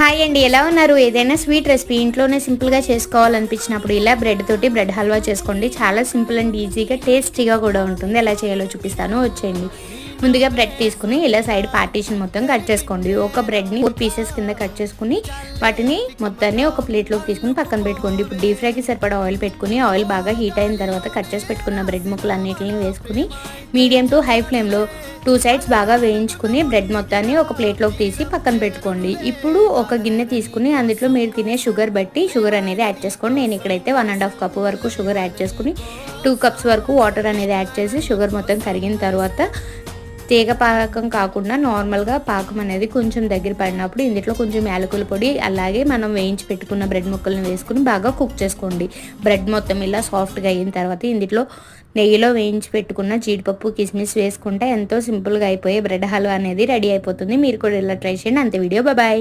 Hi అండి, ఎలా ఉన్నారు? ఏదైనా స్వీట్ రెసిపీ ఇంట్లోనే సింపుల్గా చేసుకోవాలనిపించినప్పుడు ఇలా బ్రెడ్ తోటి బ్రెడ్ హల్వా చేసుకోండి. చాలా సింపుల్ అండ్ ఈజీగా టేస్టీగా కూడా ఉంటుంది. ఎలా చేయాలో చూపిస్తాను, వచ్చేయండి. ముందుగా బ్రెడ్ తీసుకుని ఇలా సైడ్ పార్టీషన్ మొత్తం కట్ చేసుకోండి. ఒక బ్రెడ్ని 4 పీసెస్ కింద కట్ చేసుకుని వాటిని మొత్తాన్ని ఒక ప్లేట్లోకి తీసుకుని పక్కన పెట్టుకోండి. ఇప్పుడు డీప్ ఫ్రైకి సరిపడా ఆయిల్ పెట్టుకుని ఆయిల్ బాగా హీట్ అయిన తర్వాత కట్ చేసి పెట్టుకున్న బ్రెడ్ ముక్కలు అన్నిటిని వేసుకుని మీడియం టు హై ఫ్లేమ్లో 2 సైడ్స్ బాగా వేయించుకుని బ్రెడ్ మొత్తాన్ని ఒక ప్లేట్లోకి తీసి పక్కన పెట్టుకోండి. ఇప్పుడు ఒక గిన్నె తీసుకుని అందులో మీరు తినే షుగర్ బట్టి షుగర్ అనేది యాడ్ చేసుకోండి. నేను ఇక్కడైతే 1.5 కప్ వరకు షుగర్ యాడ్ చేసుకుని 2 కప్స్ వరకు వాటర్ అనేది యాడ్ చేసి షుగర్ మొత్తం కరిగిన తర్వాత తీగ పాకం కాకుండా నార్మల్గా పాకం అనేది కొంచెం దగ్గర పడినప్పుడు ఇందులో కొంచెం యాలకుల పొడి అలాగే మనం వేయించి పెట్టుకున్న బ్రెడ్ ముక్కలను వేసుకుని బాగా కుక్ చేసుకోండి. బ్రెడ్ మొత్తం ఇలా సాఫ్ట్గా అయిన తర్వాత ఇందులో నెయ్యిలో వేయించి పెట్టుకున్న జీడిపప్పు కిస్మిస్ వేసుకుంటే ఎంతో సింపుల్గా అయిపోయే బ్రెడ్ హల్వా అనేది రెడీ అయిపోతుంది. మీరు కూడా ఇలా ట్రై చేయండి. అంతే వీడియో, బాయ్.